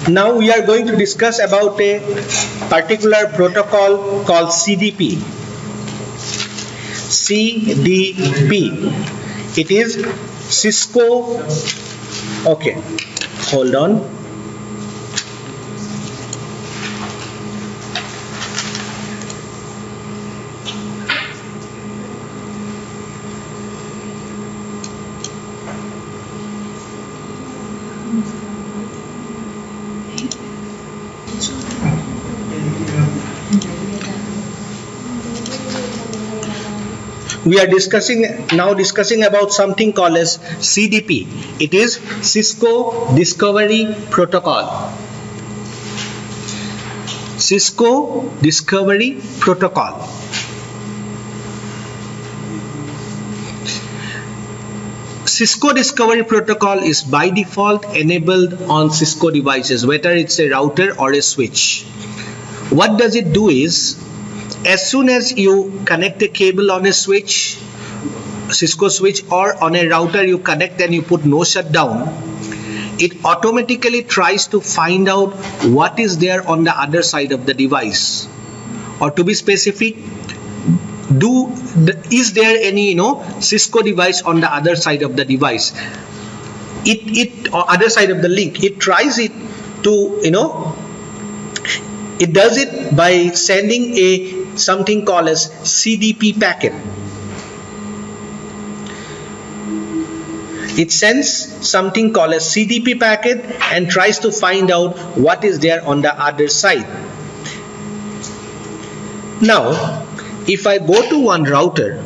Now we are going to discuss about a particular protocol called CDP. CDP. It is Cisco. Okay, hold on. We are discussing about something called as CDP. It is Cisco Discovery Protocol. Cisco Discovery Protocol. Cisco Discovery Protocol is by default enabled on Cisco devices, whether it's a router or a switch. What does it do is, as soon as you connect a cable on a switch, Cisco switch, or on a router, you connect and you put no shutdown, it automatically tries to find out what is there on the other side of the device. Or to be specific, is there any Cisco device on the other side of the device? Or other side of the link. It tries it to it does it by sending something called as CDP packet. It sends something called as CDP packet and tries to find out what is there on the other side. Now, if I go to one router,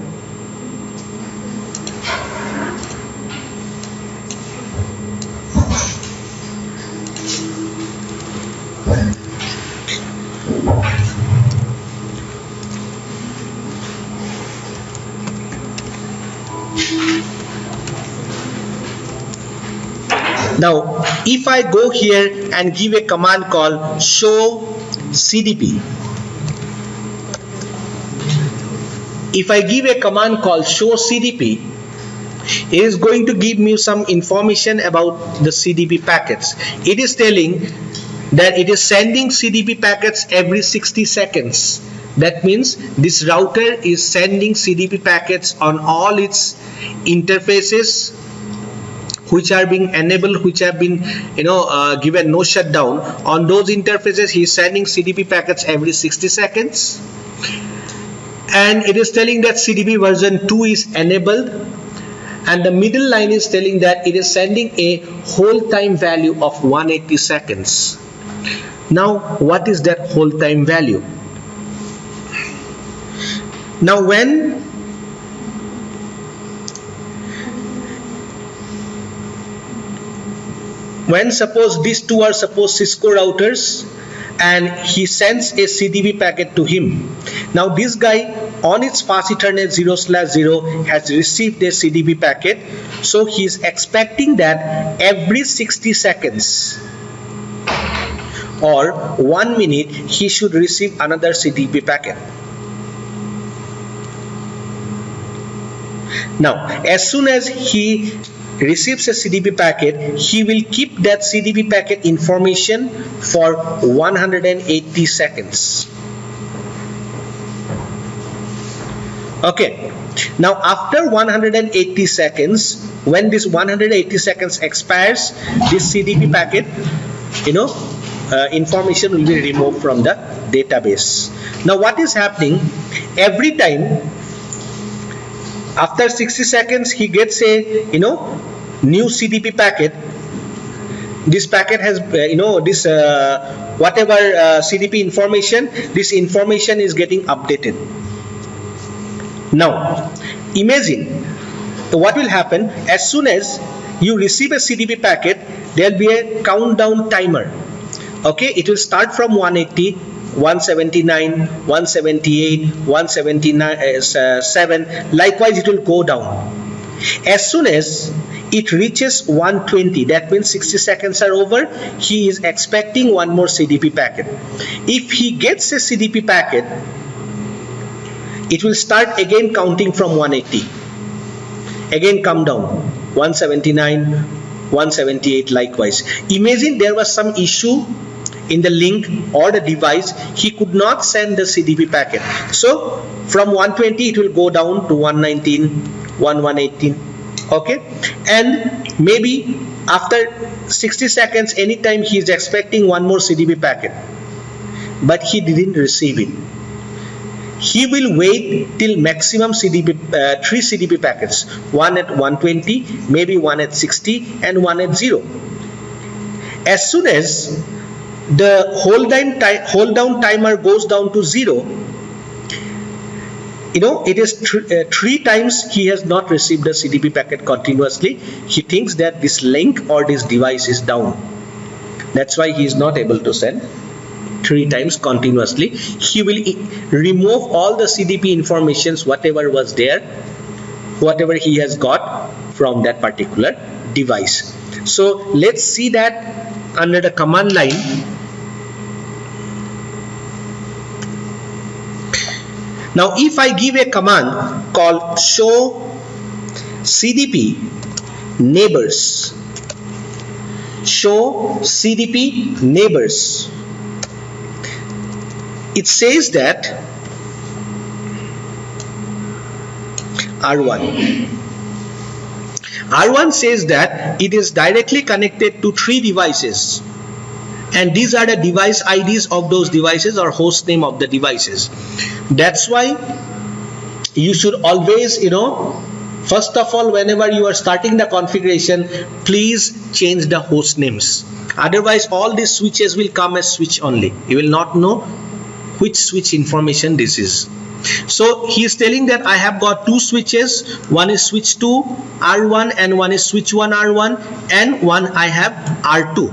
now if I go here and give a command called show CDP, if I give a command called show CDP, it is going to give me some information about the CDP packets. It is telling that it is sending CDP packets every 60 seconds. That means this router is sending CDP packets on all its interfaces which are being enabled, which have been given no shutdown. On those interfaces, he is sending CDP packets every 60 seconds. And it is telling that CDP version 2 is enabled, and the middle line is telling that it is sending a hold time value of 180 seconds. Now, what is that hold time value? Now, when suppose these two are Cisco routers, and he sends a CDP packet to him. Now this guy on its fast Ethernet 0/0 has received a CDP packet, so he is expecting that every 60 seconds or 1 minute he should receive another CDP packet. Now, as soon as he receives a CDP packet, he will keep that CDP packet information for 180 seconds. Okay. Now, after 180 seconds, when this 180 seconds expires, this CDP packet, information will be removed from the database. Now, what is happening? Every time after 60 seconds, he gets a new CDP packet. This packet has this whatever CDP information, this information is getting updated. Now imagine what will happen. As soon as you receive a CDP packet, there will be a countdown timer. Okay, it will start from 180, 179, 178, 177. Likewise, it will go down. As soon as it reaches 120, that means 60 seconds are over, he is expecting one more CDP packet. If he gets a CDP packet, it will start again counting from 180. Again come down, 179, 178 likewise. Imagine there was some issue in the link or the device, he could not send the CDP packet. So from 120 it will go down to 119, 1118. Okay, and maybe after 60 seconds, anytime he is expecting one more CDP packet, but he didn't receive it. He will wait till maximum CDP, 3 CDP packets, one at 120, maybe one at 60, and one at 0. As soon as the hold down timer goes down to 0, it is 3 times he has not received the CDP packet continuously. He thinks that this link or this device is down. That's why he is not able to send 3 times continuously. He will remove all the CDP informations, whatever was there, whatever he has got from that particular device. So let's see that under the command line. Now if I give a command called show CDP Neighbors, show CDP Neighbors, it says that R1 says that it is directly connected to 3 devices, and these are the device IDs of those devices or host name of the devices. That's why you should always, first of all, whenever you are starting the configuration, please change the host names. Otherwise all these switches will come as switch only. You will not know which switch information this is. So he is telling that I have got 2 switches, one is switch 2 R1 and one is switch 1 R1, and one I have R2.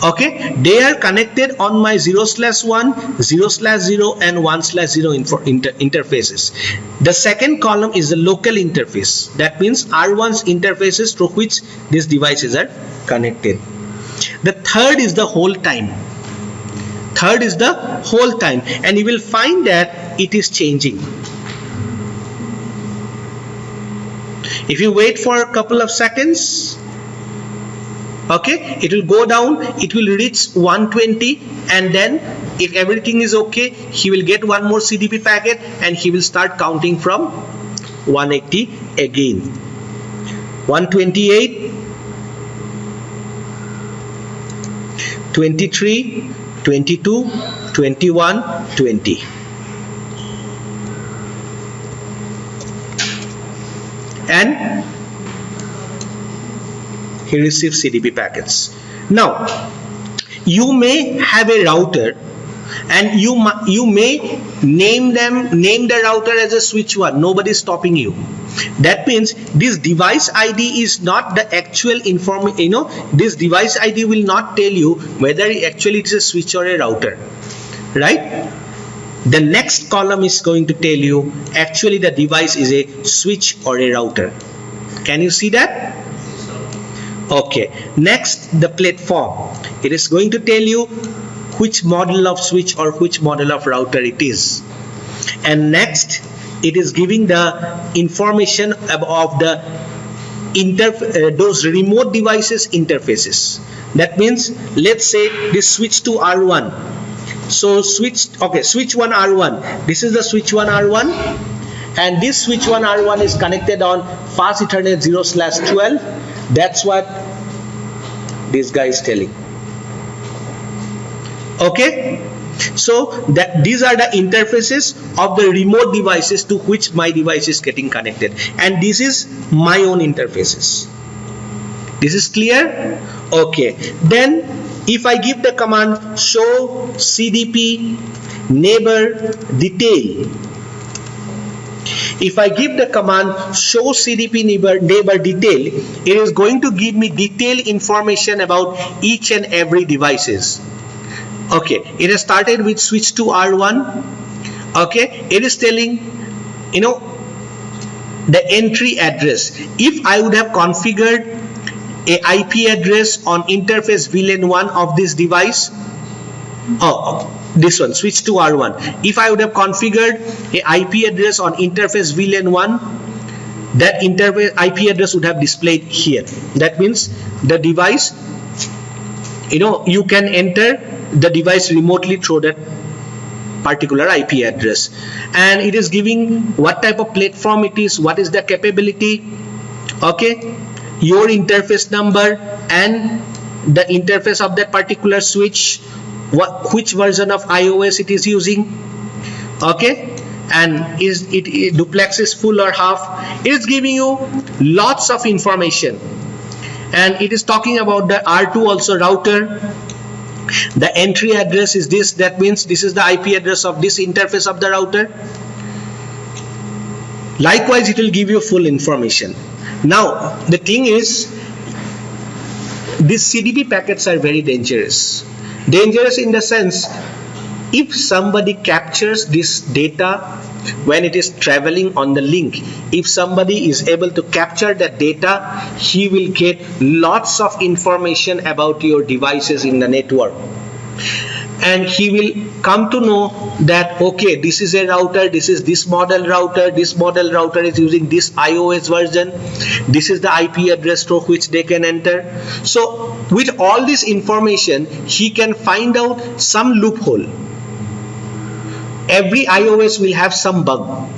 Okay, they are connected on my 0/1, 0/0 and 1/0 interfaces. The second column is the local interface. That means R1's interfaces through which these devices are connected. The third is the hold time. And you will find that it is changing. If you wait for a couple of seconds, okay, it will go down, it will reach 120, and then if everything is okay, he will get one more CDP packet and he will start counting from 180 again. 128, 23, 22, 21, 20. And he receives CDP packets. Now you may have a router and you may name the router as a switch 1. Nobody is stopping you. That means this device ID is not the actual information. This device ID will not tell you whether actually it is a switch or a router, right? The next column is going to tell you actually the device is a switch or a router. Can you see that? Okay, next the platform. It is going to tell you which model of switch or which model of router it is. And next it is giving the information of the those remote devices interfaces. That means let's say this switch to R1. So switch 1 R1. This is the switch 1 R1, and this switch 1 R1 is connected on fast Ethernet 0/12. That's what this guy is telling. Okay, so these are the interfaces of the remote devices to which my device is getting connected, and this is my own interfaces. This is clear? Okay, then if I give the command show CDP neighbor detail, if I give the command show CDP neighbor detail, it is going to give me detailed information about each and every devices. Okay, it has started with switch to R1. Okay, it is telling the entry address. If I would have configured a IP address on interface Vlan 1 of this device, this one, switch to R1. If I would have configured a IP address on interface Vlan 1, that interface IP address would have displayed here. That means the device, you can enter the device remotely through that particular IP address, and it is giving what type of platform it is, what is the capability, okay, your interface number and the interface of that particular switch, which version of iOS it is using, okay, and is it duplex is full or half. It is giving you lots of information, and it is talking about the R2 also router. The entry address is this, that means this is the IP address of this interface of the router. Likewise, it will give you full information. Now the thing is, these CDP packets are very dangerous. Dangerous in the sense, if somebody captures this data when it is traveling on the link, if somebody is able to capture that data, he will get lots of information about your devices in the network, and he will come to know that, okay, this is a router, this is this model router is using this iOS version, this is the IP address through which they can enter. So with all this information, he can find out some loophole. Every iOS will have some bug,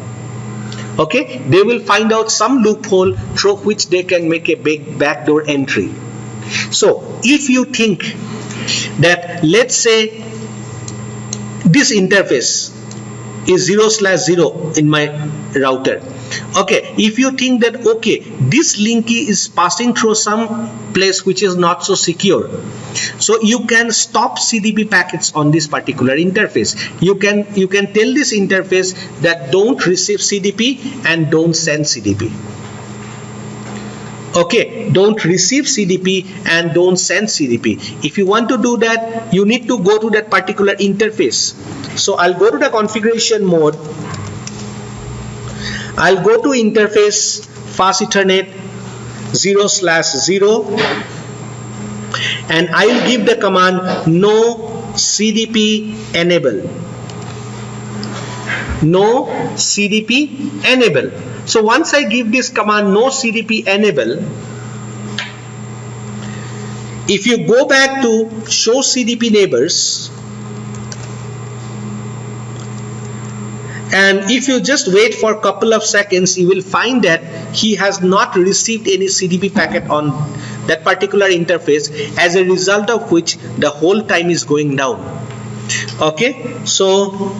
okay, they will find out some loophole through which they can make a big backdoor entry. So if you think that, let's say this interface is 0/0 in my router, okay, if you think that, okay, this link is passing through some place which is not so secure, so you can stop CDP packets on this particular interface. You can tell this interface that don't receive CDP and don't send CDP. Okay, don't receive CDP and don't send CDP. If you want to do that, you need to go to that particular interface. So I'll go to the configuration mode. I'll go to interface fast Ethernet 0/0, and I'll give the command no CDP enable. No CDP enable. So once I give this command no CDP enable, if you go back to show CDP neighbors, and if you just wait for a couple of seconds, you will find that he has not received any CDP packet on that particular interface, as a result of which the whole time is going down. Okay, so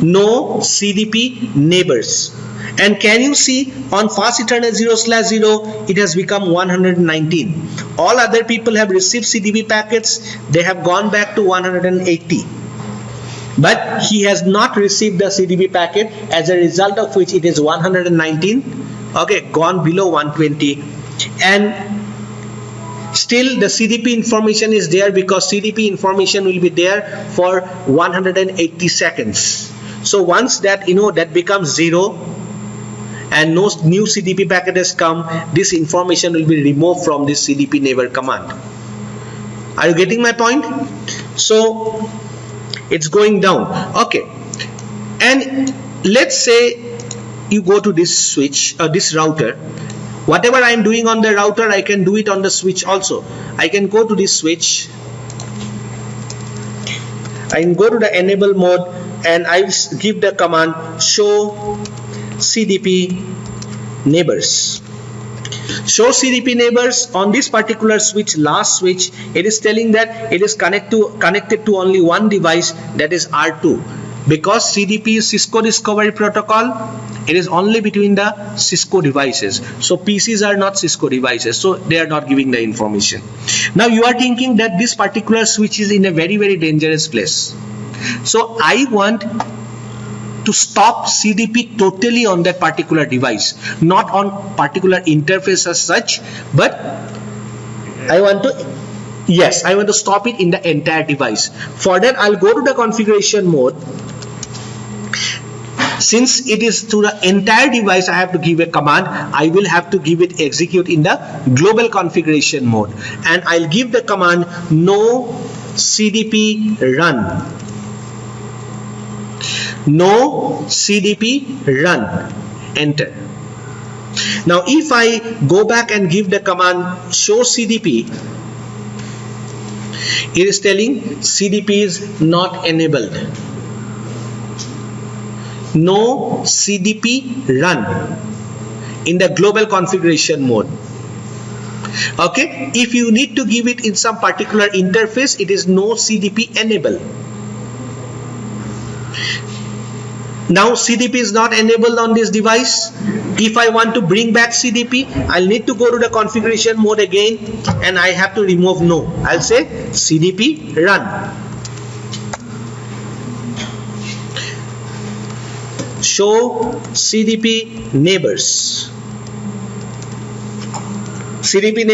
no CDP neighbors. And can you see on fast Ethernet 0/0 it has become 119. All other people have received CDP packets, they have gone back to 180, but he has not received the CDP packet, as a result of which it is 119, okay, gone below 120. And still the CDP information is there, because CDP information will be there for 180 seconds. So once that that becomes 0 and no new CDP packet has come, this information will be removed from this CDP neighbor command. Are you getting my point? So it's going down. Okay, and let's say you go to this switch or this router. Whatever I am doing on the router, I can do it on the switch also. I can go to this switch, I can go to the enable mode, and I give the command show CDP neighbors. Show CDP neighbors on this particular switch, last switch. It is telling that it is connected to only one device, that is R2. Because CDP is Cisco Discovery Protocol, it is only between the Cisco devices. So PCs are not Cisco devices, so they are not giving the information. Now you are thinking that this particular switch is in a very, very dangerous place. So I want to stop CDP totally on that particular device, not on particular interface as such, but I want to stop it in the entire device. For that, I'll go to the configuration mode. Since it is to the entire device, I have to give a command. I will have to give it execute in the global configuration mode, and I'll give the command no CDP run. No CDP run. Enter. Now if I go back and give the command show CDP, it is telling CDP is not enabled. No CDP run in the global configuration mode. Okay, if you need to give it in some particular interface, it is no CDP enable. Now CDP is not enabled on this device. If I want to bring back CDP, I'll need to go to the configuration mode again and I have to remove no. I'll say CDP run. Show CDP neighbors. CDP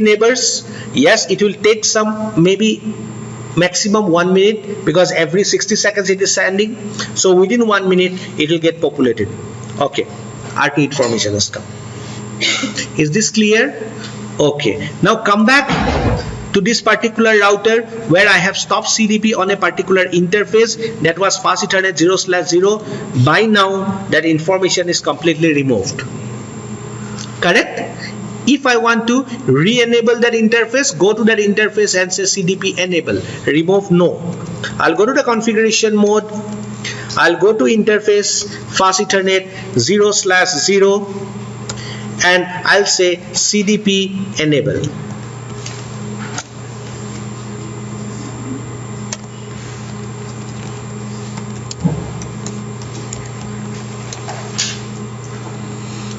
neighbors, yes, it will take some, maybe maximum 1 minute, because every 60 seconds it is sending. So within 1 minute it will get populated. Okay, R2 information has come. Is this clear? Okay, now come back to this particular router where I have stopped CDP on a particular interface that was fast Ethernet 0/0. By now that information is completely removed. Correct? If I want to re-enable that interface, go to that interface and say CDP enable, remove no. I'll go to the configuration mode, I'll go to interface fast Ethernet 0/0 and I'll say CDP enable.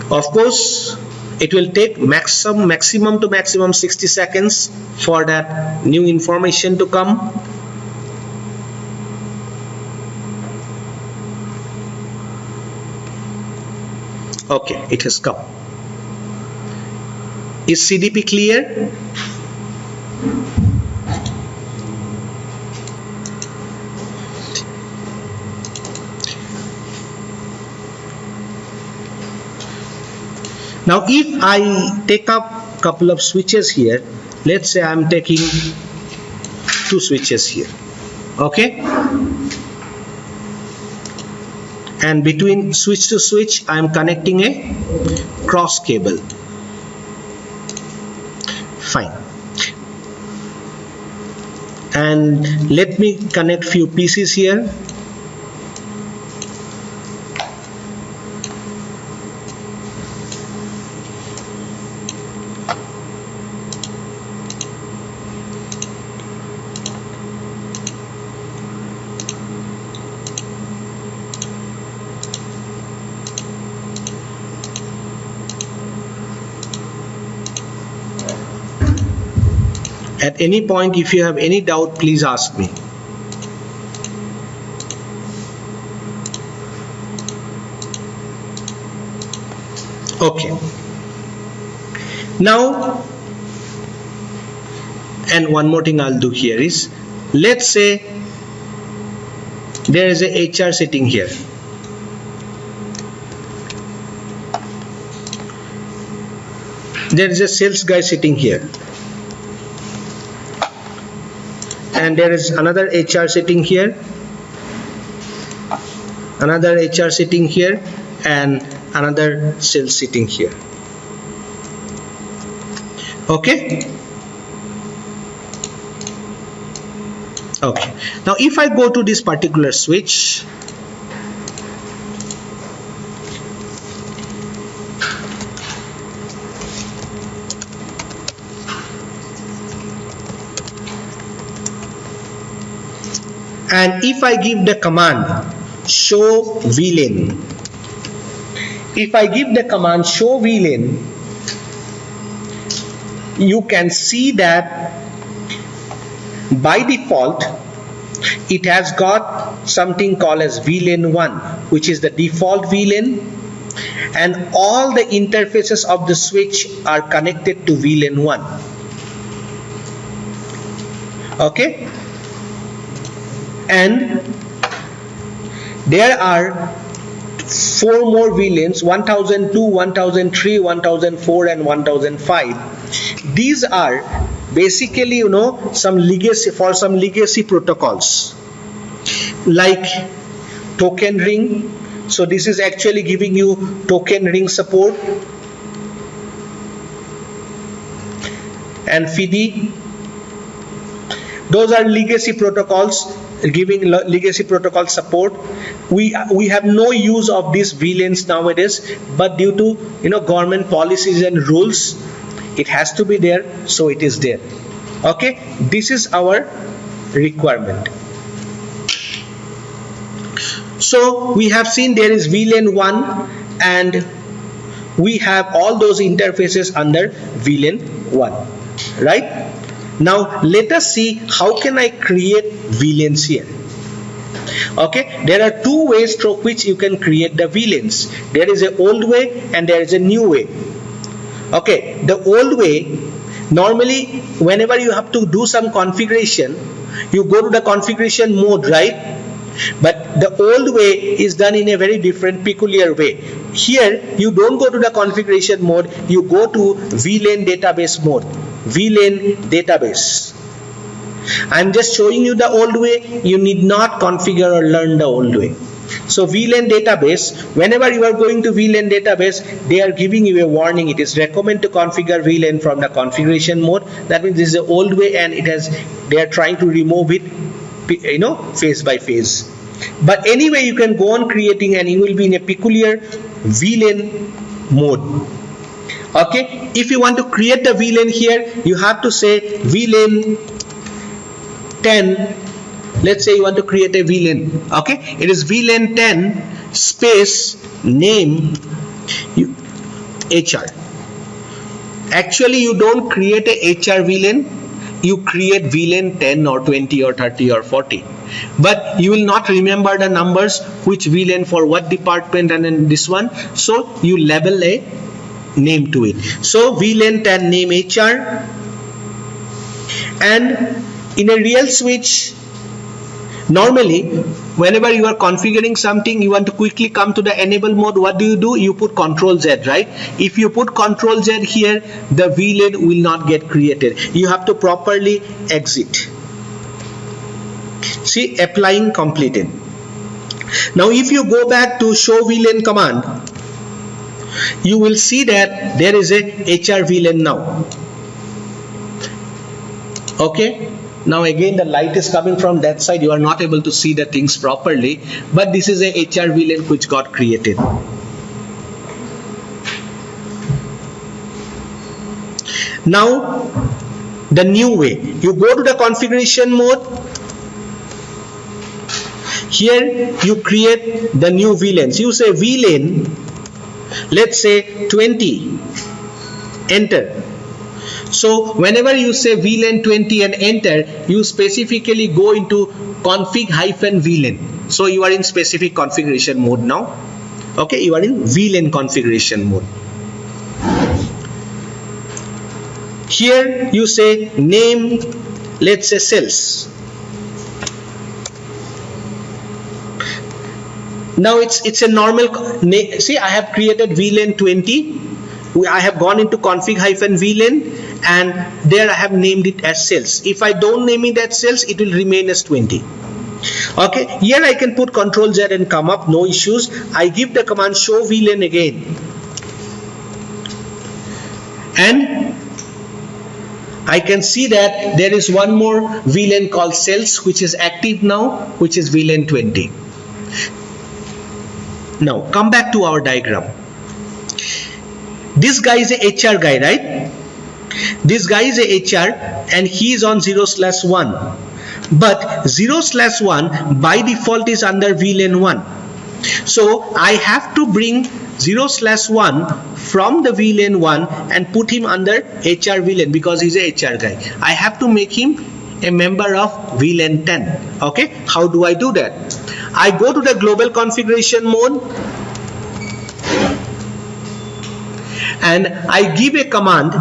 Of course, it will take maximum to maximum 60 seconds for that new information to come. Okay, it has come. Is CDP clear? Now if I take up couple of switches here, let's say I'm taking 2 switches here, okay, and between switch to switch I'm connecting a cross cable. Fine, and let me connect few pieces here. At any point, if you have any doubt, please ask me. Okay. Now, and one more thing I'll do here is, let's say there is a HR sitting here. There is a sales guy sitting here. And there is another HR sitting here, another HR sitting here, and another sales sitting here. Okay? Okay. Now if I go to this particular switch, and if I give the command show Vlan, if I give the command show Vlan, you can see that by default it has got something called as Vlan 1, which is the default Vlan, and all the interfaces of the switch are connected to Vlan 1. Okay? And there are 4 more Vlans, 1002, 1003, 1004 and 1005. These are basically, you know, some legacy protocols like token ring, So this is actually giving you token ring support. And FIDI, those are legacy protocols, giving legacy protocol support. We have no use of these VLANs nowadays, but due to government policies and rules, it has to be there, so it is there. Okay, this is our requirement. So we have seen there is VLAN 1 and we have all those interfaces under VLAN 1, right? Now let us see how can I create VLANs here. Okay, there are two ways through which you can create the VLANs. There is an old way and there is a new way. Okay, the old way, normally whenever you have to do some configuration, you go to the configuration mode, right? But the old way is done in a very different, peculiar way. Here you don't go to the configuration mode, you go to VLAN database mode. VLAN database. I'm just showing you the old way. You need not configure or learn the old way. So VLAN database, whenever you are going to VLAN database, they are giving you a warning. It is recommended to configure VLAN from the configuration mode. That means this is the old way and they are trying to remove it, phase by phase. But anyway, you can go on creating and you will be in a peculiar VLAN mode. Okay, if you want to create the VLAN here, you have to say VLAN 10. Let's say you want to create a VLAN. Okay, it is VLAN 10 space name HR. Actually, you don't create a HR VLAN. You create VLAN 10 or 20 or 30 or 40. But you will not remember the numbers, which VLAN for what department and then this one. So you label a name to it. So VLAN 10 name HR. And in a real switch, normally whenever you are configuring something, you want to quickly come to the enable mode. What do? You put Ctrl Z, right? If you put Ctrl Z here, the VLAN will not get created. You have to properly exit. See, applying completed. Now if you go back to show VLAN command, you will see that there is a HR VLAN now. Okay, now again the light is coming from that side, you are not able to see the things properly, but this is a HR VLAN which got created. Now the new way, you go to the configuration mode. Here you create the new VLANs. You say VLAN, let's say 20, enter. So whenever you say VLAN 20 and enter, you specifically go into config-VLAN. So you are in specific configuration mode now. Okay, you are in VLAN configuration mode. Here you say name, let's say sales. Now it's a normal, see, I have created VLAN 20. I have gone into config-VLAN and there I have named it as sales. If I don't name it as sales, it will remain as 20. Okay, here I can put Ctrl Z and come up, no issues. I give the command show VLAN again. And I can see that there is one more VLAN called sales which is active now, which is VLAN 20. Now come back to our diagram. This guy is a HR guy, right? This guy is a HR and he is on 0/1. But 0/1 by default is under VLAN 1. So I have to bring 0/1 from the VLAN 1 and put him under HR VLAN because he's a HR guy. I have to make him a member of VLAN 10. Okay, how do I do that? I go to the global configuration mode and I give a command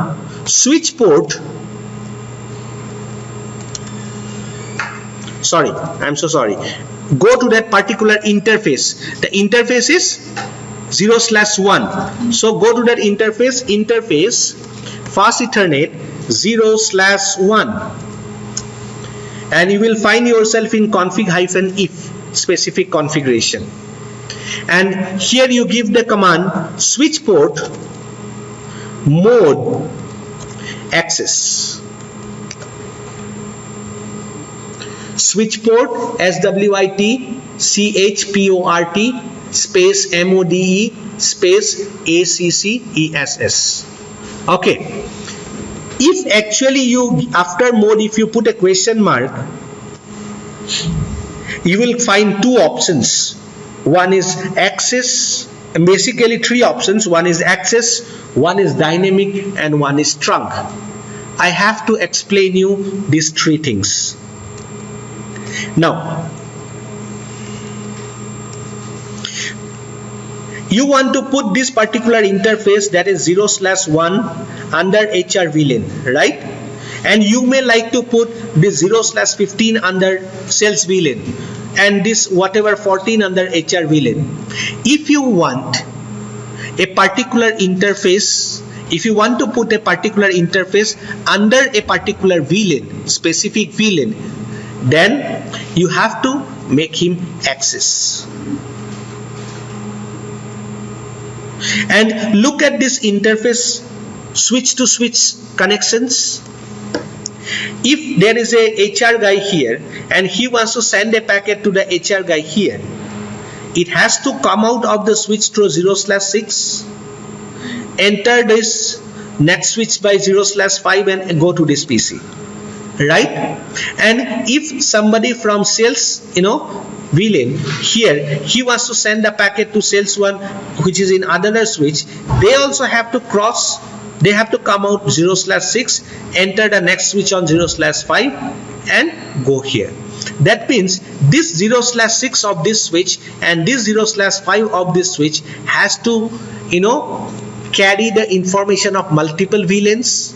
switch port. Sorry, I'm so sorry. Go to that particular interface. The interface is 0/1. So go to that interface fast Ethernet 0/1 and you will find yourself in config-if specific configuration. and here you give the command switch port mode access. Switch port SWIT CHPORT space MODE space ACCESS. Okay. If actually you, after mode, if you put a question mark, you will find two options. One is access, basically three options. One is access, one is dynamic, and one is trunk. I have to explain you these three things. Now, you want to put this particular interface, that is 0/1 under HR Vlan, right? And you may like to put this 0/15 under sales Vlan and this whatever 14 under HR Vlan. If you want a particular interface, if you want to put a particular interface under a particular Vlan, specific Vlan, then you have to make him access. And look at this interface switch to switch connections. If there is a HR guy here and he wants to send a packet to the HR guy here, it has to come out of the switch through 0/6, enter this next switch by 0/5 and go to this PC, right? And if somebody from sales, Vlan here, he wants to send a packet to sales 1 which is in another switch, they also have to cross, they have to come out 0/6, enter the next switch on 0/5 and go here. That means this 0/6 of this switch and this 0/5 of this switch has to carry the information of multiple Vlans.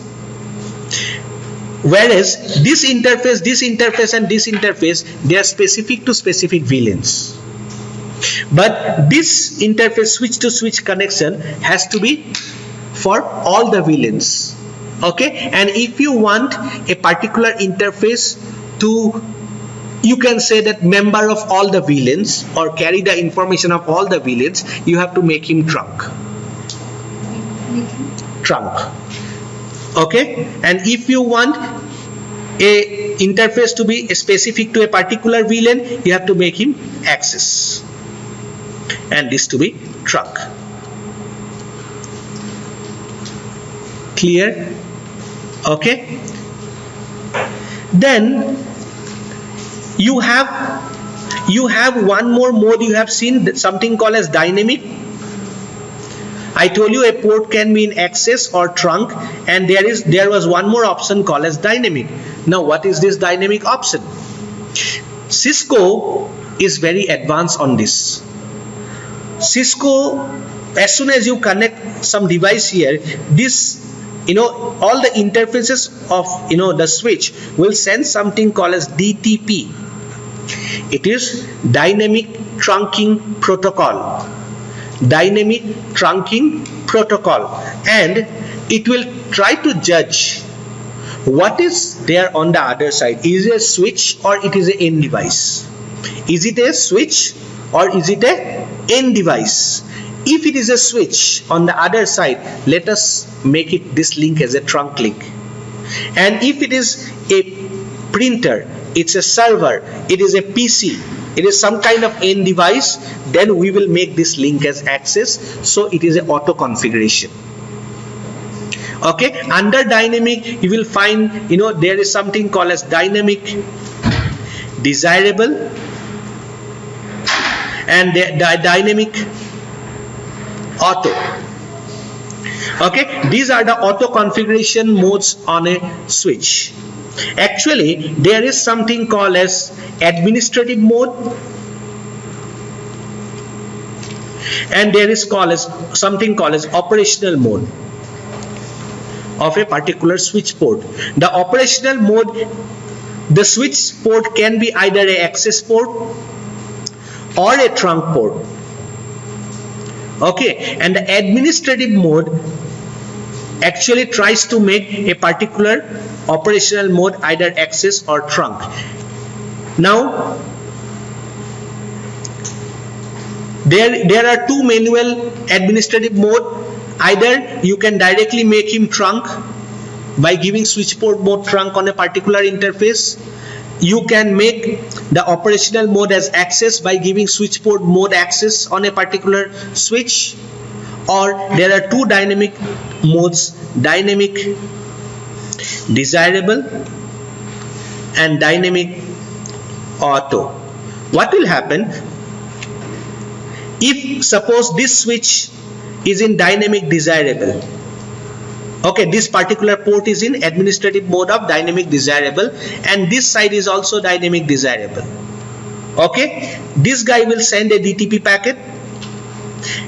Whereas this interface and this interface, they are specific to specific Vlans. But this interface switch to switch connection has to be for all the Vlans. Okay, and if you want a particular interface to, you can say that member of all the Vlans or carry the information of all the Vlans, you have to make him trunk. Okay, and if you want a interface to be specific to a particular Vlan, you have to make him access and this to be trunk. Clear? Okay, then you have one more mode. You have seen something called as dynamic. I told you a port can be in access or trunk, and there was one more option called as dynamic. Now what is this dynamic option? Cisco is very advanced on this. Cisco, as soon as you connect some device here, this all the interfaces of the switch will send something called as DTP. It is dynamic trunking protocol. Dynamic trunking protocol, and it will try to judge what is there on the other side. Is it a switch or it is an end device? Is it a switch or is it a end device? If it is a switch on the other side, let us make it this link as a trunk link. And if it is a printer, it's a server, it is a PC, it is some kind of end device, then we will make this link as access. So it is an auto configuration. Okay, under dynamic you will find there is something called as dynamic desirable and the dynamic auto. Okay, these are the auto configuration modes on a switch. Actually, there is something called as administrative mode, and there is something called as operational mode of a particular switch port. The operational mode, the switch port can be either a access port or a trunk port. Okay, and the administrative mode actually tries to make a particular operational mode either access or trunk. Now There are two manual administrative mode. Either you can directly make him trunk by giving switch port mode trunk on a particular interface. You can make the operational mode as access by giving switch port mode access on a particular switch. Or there are two dynamic modes, dynamic desirable and dynamic auto. What will happen if suppose this switch is in dynamic desirable? Okay, this particular port is in administrative mode of dynamic desirable, and this side is also dynamic desirable. Okay, this guy will send a DTP packet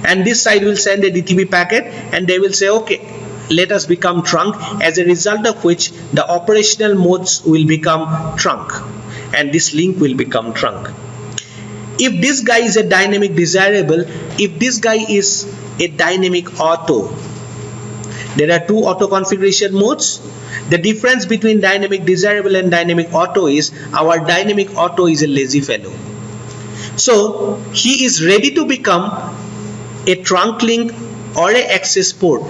and this side will send a DTP packet, and they will say, okay, let us become trunk, as a result of which the operational modes will become trunk and this link will become trunk. If this guy is a dynamic desirable, if this guy is a dynamic auto, there are two auto configuration modes. The difference between dynamic desirable and dynamic auto is our dynamic auto is a lazy fellow. So he is ready to become a trunk link or a access port.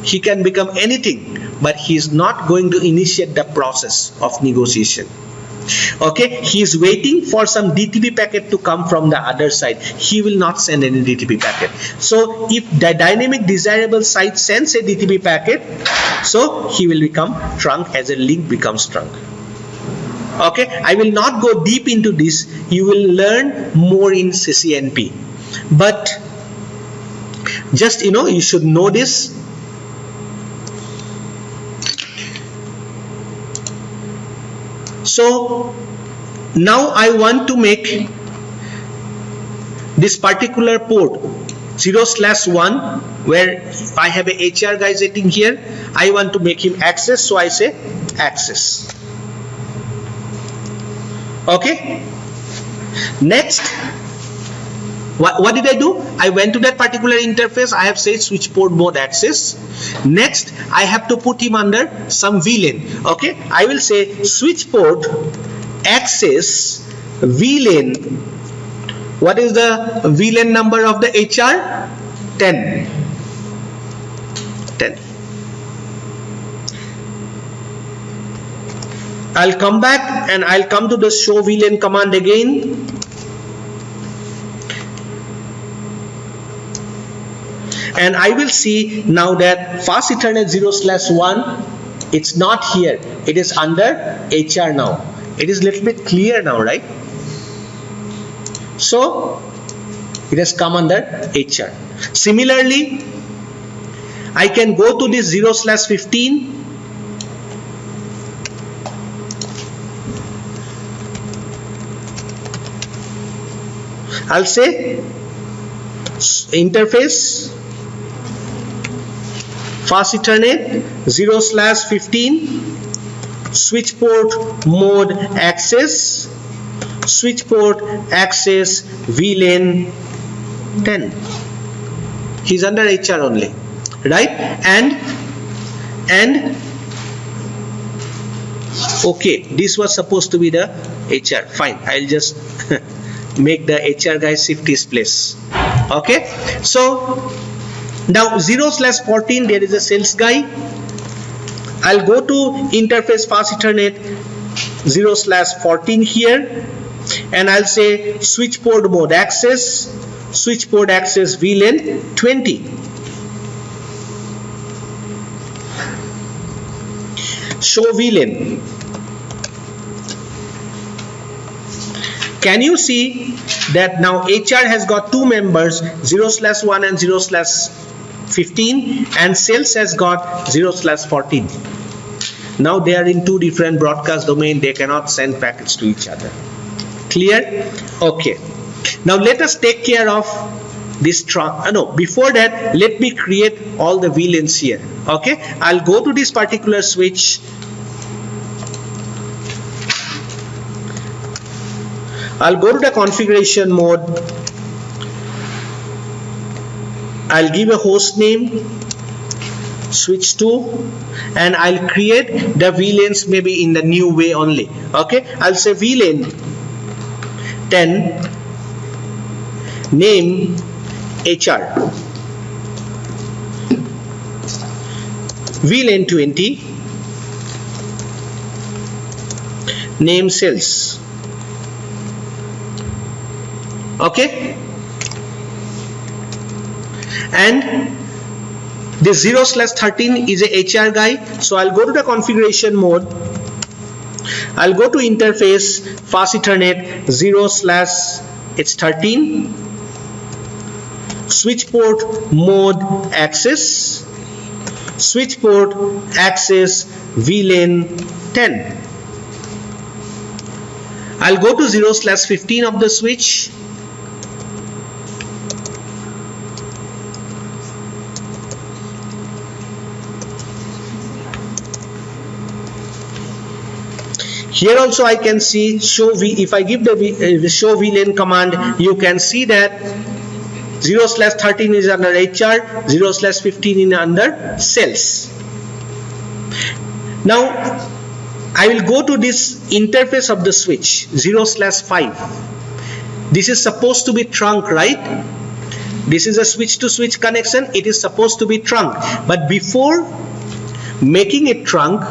He can become anything, but he is not going to initiate the process of negotiation. Okay, he is waiting for some DTP packet to come from the other side. He will not send any DTP packet. So if the dynamic desirable side sends a DTP packet, so he will become trunk as a link becomes trunk. Okay, I will not go deep into this. You will learn more in CCNP, but just you should know this. So now I want to make this particular port 0/1 where I have a HR guy sitting here. I want to make him access, so I say access. Okay. Next, what did I do? I went to that particular interface. I have said switch port mode access. Next, I have to put him under some VLAN. Okay, I will say switch port access VLAN. What is the VLAN number of the HR? 10. 10. I'll come back and I'll come to the show VLAN command again. And I will see now that fast Ethernet 0/1, it's not here. It is under HR now. It is little bit clear now, right? So it has come under HR. Similarly, I can go to this 0/15. I'll say interface fast Ethernet 0/15 switch port mode access switch port access VLAN 10. He's under HR only, right? And okay, this was supposed to be the HR. Fine, I'll just make the HR guy shift his place. Okay, so now 0/14, there is a sales guy. I'll go to interface fast Ethernet 0/14 here, and I'll say switch port mode access VLAN 20. Show VLAN. Can you see that now HR has got two members, 0/1 and 0/15, and sales has got 0/14. Now they are in two different broadcast domain. They cannot send packets to each other. Clear? Okay. Now let us take care of this trunk. No, before that, let me create all the VLANs here. Okay. I'll go to this particular switch. I'll go to the configuration mode. I'll give a host name, switch to, and I'll create the VLANs maybe in the new way only. Okay, I'll say VLAN 10. name HR, Vlan 20, name sales. Okay, and the 0/13 is a HR guy, so I'll go to the configuration mode. I'll go to interface fast Ethernet 0/13 switch port mode access, switch port access VLAN 10. I'll go to 0/15 of the switch. Here also I can see show V. If I give the show VLAN command, you can see that 0/13 is under HR, 0/15 is under sales. Now I will go to this interface of the switch 0/5. This is supposed to be trunk, right? This is a switch to switch connection. It is supposed to be trunk, but before making it trunk,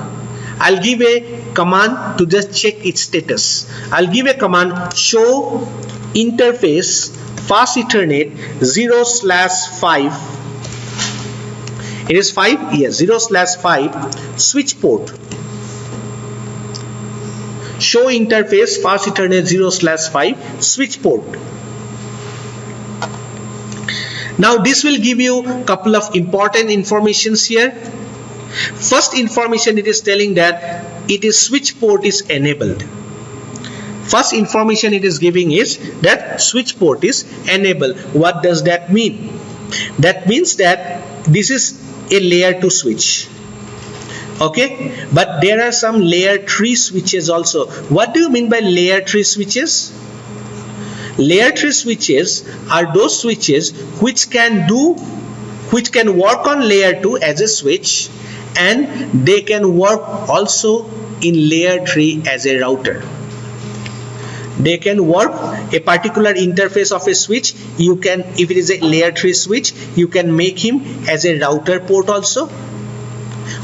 I'll give a command to just check its status. I'll give a command show interface fast Ethernet 0/5. It is 5? Yes, 0/5 switch port. Show interface fast Ethernet 0/5 switch port. Now this will give you a couple of important informations here. First information, it is telling that it is switch port is enabled. First information it is giving is that switch port is enabled. What does that mean? That means that this is a layer 2 switch. Okay, but there are some layer 3 switches also. What do you mean by layer 3 switches? Layer 3 switches are those switches which can work on layer 2 as a switch, and they can work also in layer 3 as a router. They can work a particular interface of a switch. You can, if it is a layer 3 switch, you can make him as a router port also,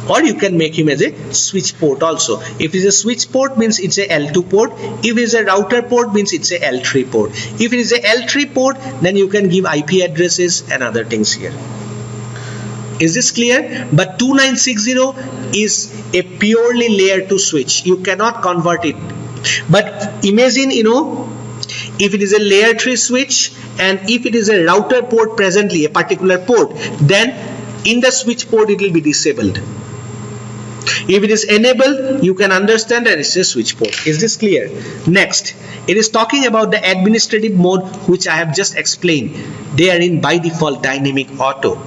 or you can make him as a switch port also. If it is a switch port, means it's a L2 port. If it is a router port, means it's a L3 port. If it is a L3 port, then you can give IP addresses and other things here. Is this clear? But 2960 is a purely layer 2 switch. You cannot convert it. But imagine, if it is a layer 3 switch, and if it is a router port presently, a particular port, then in the switch port it will be disabled. If it is enabled, you can understand that it's a switch port. Is this clear? Next, it is talking about the administrative mode, which I have just explained. They are in by default dynamic auto.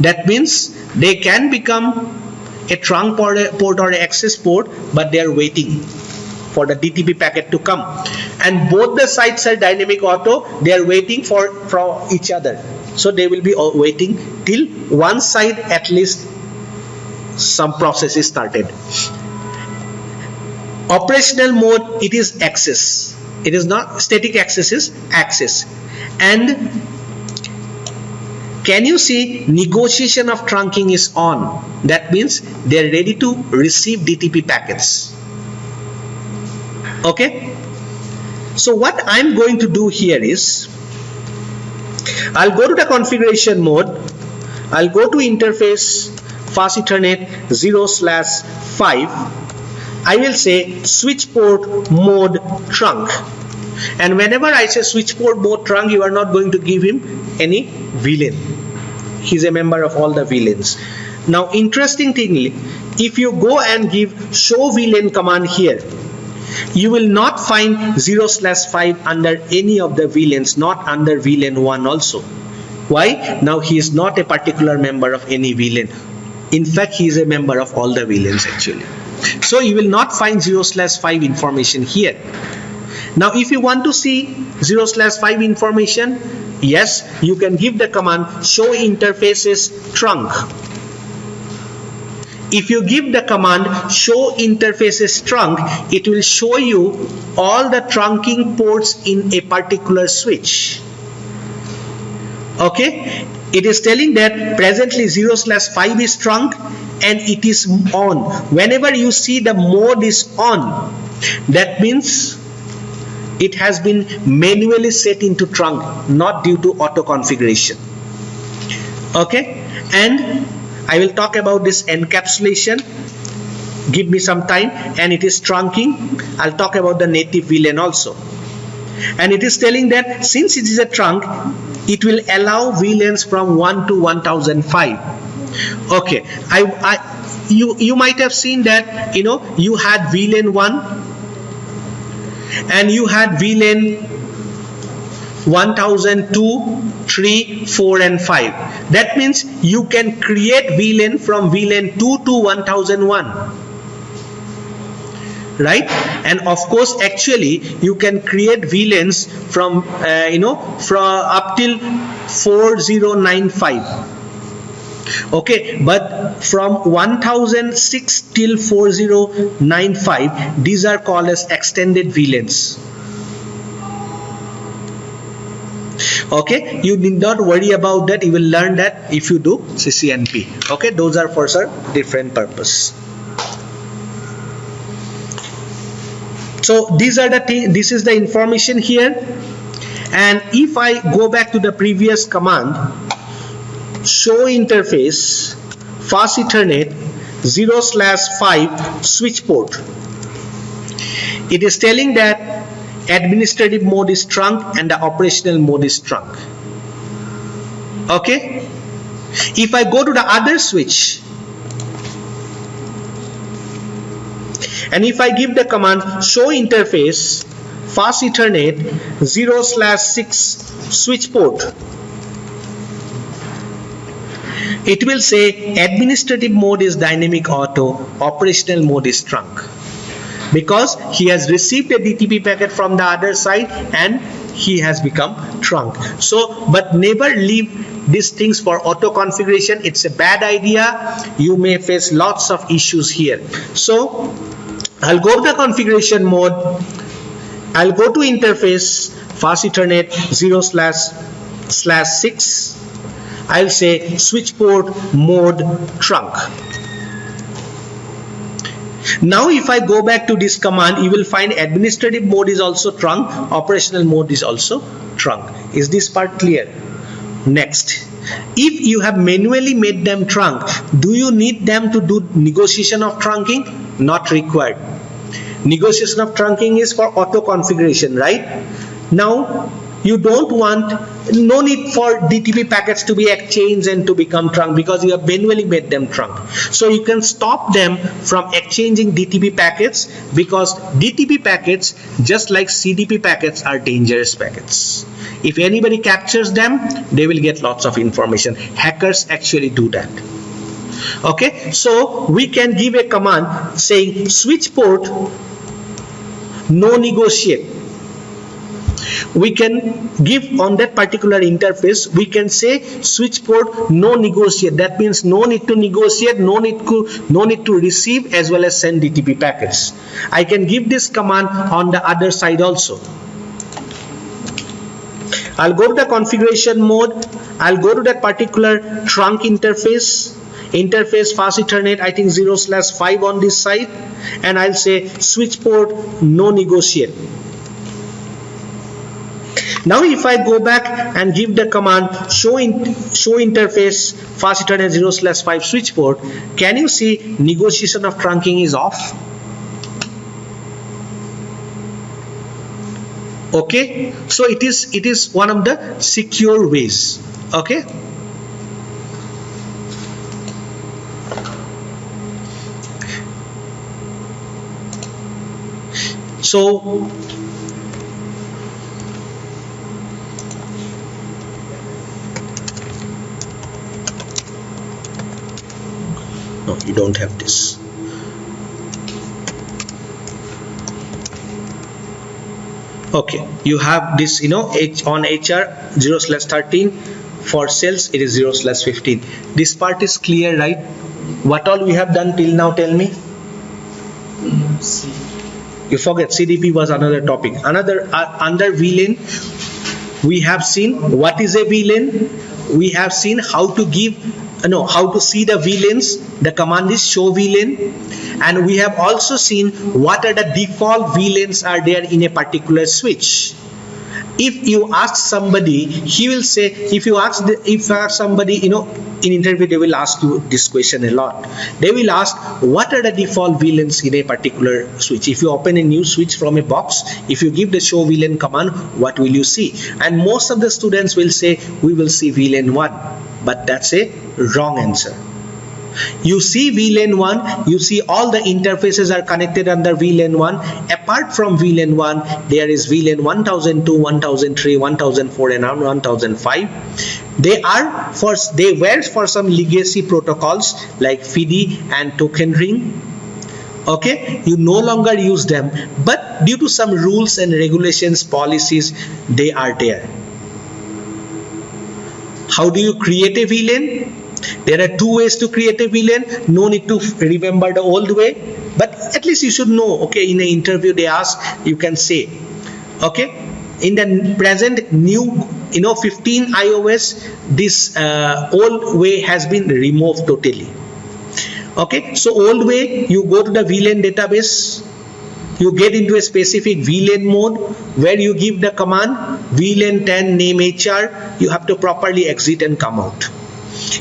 That means they can become a trunk port or an access port, but they are waiting for the DTP packet to come. And both the sides are dynamic auto. They are waiting for each other. So they will be waiting till one side at least some process is started. Operational mode, it is access. It is not static access, is access. And can you see negotiation of trunking is on? That means they are ready to receive DTP packets. Okay. So what I'm going to do here is, I'll go to the configuration mode. I'll go to interface fast Ethernet 0/5. I will say switch port mode trunk. And whenever I say switch port mode trunk, you are not going to give him any VLAN. He's a member of all the VLANs. Now, interesting thingly, if you go and give show VLAN command here, you will not find 0/5 under any of the VLANs, not under VLAN 1 also. Why? Now he is not a particular member of any VLAN. In fact, he is a member of all the VLANs actually. So you will not find 0/5 information here. Now if you want to see 0/5 information, yes, you can give the command show interfaces trunk. If you give the command show interfaces trunk, it will show you all the trunking ports in a particular switch. Okay, it is telling that presently 0/5 is trunk and it is on. Whenever you see the mode is on, that means it has been manually set into trunk, not due to auto configuration. Okay, and I will talk about this encapsulation. Give me some time. And it is trunking. I'll talk about the native VLAN also. And it is telling that since it is a trunk, it will allow VLANs from 1 to 1005. Okay, you might have seen that, you know, you had VLAN 1 and you had VLAN 1002, 3, 4 and 5. That means you can create VLAN from VLAN 2 to 1001. Right? And of course, actually you can create VLANs from from up till 4095. Okay, but from 1006 till 4095, these are called as extended VLANs. Okay, you need not worry about that. You will learn that if you do CCNP. Okay, those are for some different purpose. So these are the things. This is the information here. And if I go back to the previous command, show interface fast Ethernet 0/5 switch port, it is telling that administrative mode is trunk and the operational mode is trunk. Okay, if I go to the other switch and if I give the command show interface fast Ethernet 0/6 switch port, it will say administrative mode is dynamic auto, operational mode is trunk, because he has received a DTP packet from the other side and he has become trunk. So, but never leave these things for auto configuration. It's a bad idea. You may face lots of issues here. So I'll go to the configuration mode. I'll go to interface fast Ethernet 0/6. I'll say switch port mode trunk. Now if I go back to this command, you will find administrative mode is also trunk, operational mode is also trunk. Is this part clear? Next, if you have manually made them trunk, do you need them to do negotiation of trunking? Not required. Negotiation of trunking is for auto configuration, right? Now you don't want, no need for DTP packets to be exchanged and to become trunk because you have manually made them trunk. So you can stop them from exchanging DTP packets, because DTP packets, just like CDP packets, are dangerous packets. If anybody captures them, they will get lots of information. Hackers actually do that. Okay, so we can give a command saying switch port no negotiate. We can give on that particular interface, we can say switch port no negotiate. That means no need to negotiate, no need to receive as well as send DTP packets. I can give this command on the other side also. I'll go to the configuration mode. I'll go to that particular trunk interface fast Ethernet, I think 0/5 on this side, and I'll say switch port no negotiate. Now if I go back and give the command show interface fast Ethernet 0/5 switch port, can you see negotiation of trunking is off? Okay, so it is one of the secure ways. Okay, so no, you don't have this. Okay, you have this, on HR 0/13, for sales it is 0/15. This part is clear, right? What all we have done till now, tell me. You forget CDP was another topic. Another under VLAN We have seen what is a VLAN. We have seen how to give, how to see the VLANs. The command is show VLAN. And we have also seen what are the default VLANs are there in a particular switch. If you ask somebody, he will say, if you ask somebody, in interview, they will ask you this question a lot. They will ask, what are the default VLANs in a particular switch? If you open a new switch from a box, if you give the show VLAN command, what will you see? And most of the students will say, we will see VLAN 1. But that's a wrong answer. You see VLAN 1, you see all the interfaces are connected under VLAN 1. Apart from VLAN 1, there is VLAN 1002, 1003, 1004 and 1005. They were for some legacy protocols like FIDI and token ring. Okay, you no longer use them, but due to some rules and regulations, policies, they are there. How do you create a VLAN? There are two ways to create a VLAN. No need to remember the old way, but at least you should know. Okay, in an interview they ask, you can say, okay, in the present new 15 iOS, this old way has been removed totally. Okay, so old way, you go to the VLAN database, you get into a specific VLAN mode where you give the command VLAN 10 name HR. You have to properly exit and come out.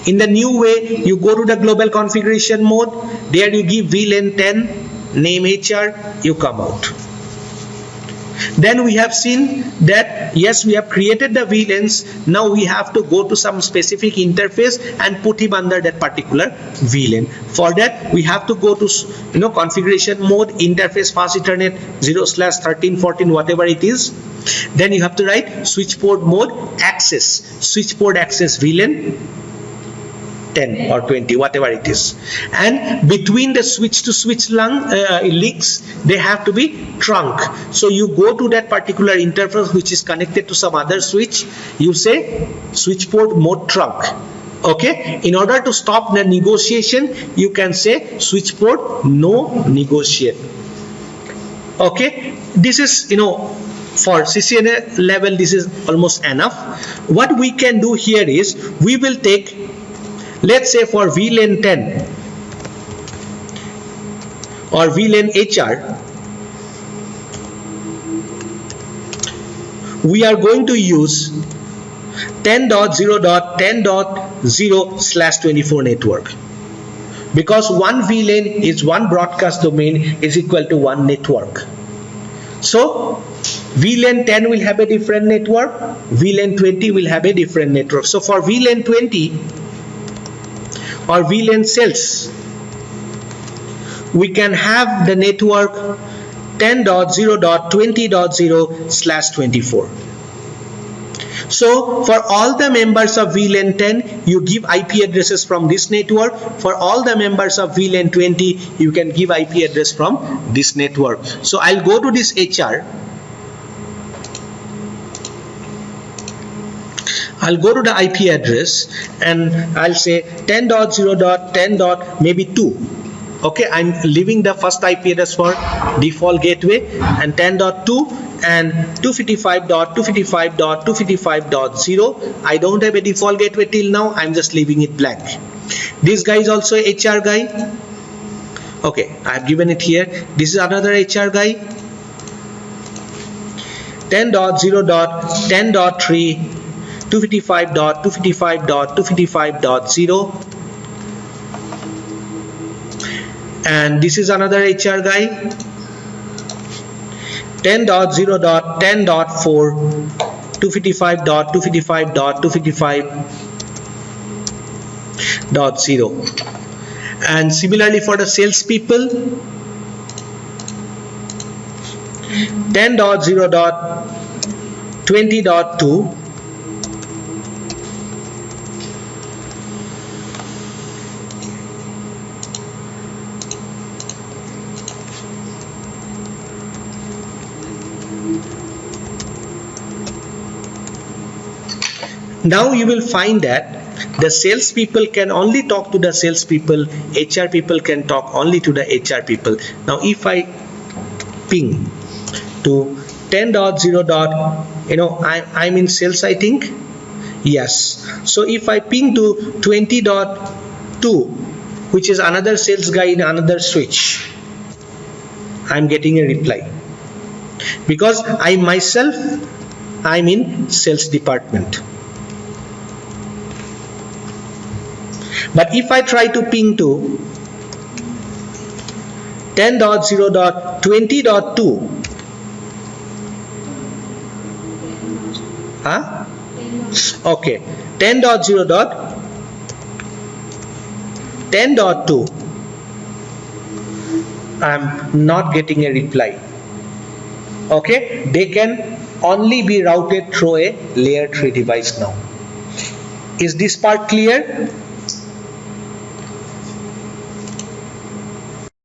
In the new way, you go to the global configuration mode. There you give VLAN 10 name HR. You come out. Then we have seen that yes, we have created the VLANs. Now we have to go to some specific interface and put him under that particular VLAN. For that, we have to go to configuration mode, interface fast Ethernet 0/1314, whatever it is. Then you have to write switch port mode access, switch port access VLAN 10 or 20, whatever it is. And between the switch to switch links, they have to be trunk. So you go to that particular interface which is connected to some other switch. You say switch port mode trunk. Okay, in order to stop the negotiation, you can say switch port no negotiate. Okay, this is for CCNA level, this is almost enough. What we can do here is we will take, let's say for VLAN 10 or VLAN HR, we are going to use 10.0.10.0/24 network, because one VLAN is one broadcast domain is equal to one network. So VLAN 10 will have a different network, VLAN 20 will have a different network. So for VLAN 20 or VLAN cells, we can have the network 10.0.20.0/24. So for all the members of VLAN 10, you give IP addresses from this network. For all the members of VLAN 20, you can give IP address from this network. So I'll go to this HR. I'll go to the IP address and I'll say 10.0.10. maybe 2. Okay, I'm leaving the first IP address for default gateway, and 10.2 and 255.255.255.0. I don't have a default gateway till now. I'm just leaving it blank. This guy is also a HR guy. Okay, I have given it here. This is another HR guy. 10.0.10.3 255.255.255.0, and this is another HR guy. 10.0.10.4 255.255.255.0, and similarly for the sales people, 10.0.20.2 Now you will find that the sales people can only talk to the sales people, HR people can talk only to the HR people. Now if I ping to 10.0. I'm in sales, I think. Yes. So if I ping to 20.2, which is another sales guy in another switch, I'm getting a reply, because I myself, I'm in sales department. But if I try to ping to 10.0.20.2, okay, 10.0.10.2, I'm not getting a reply. Okay, they can only be routed through a layer 3 device now. Is this part clear?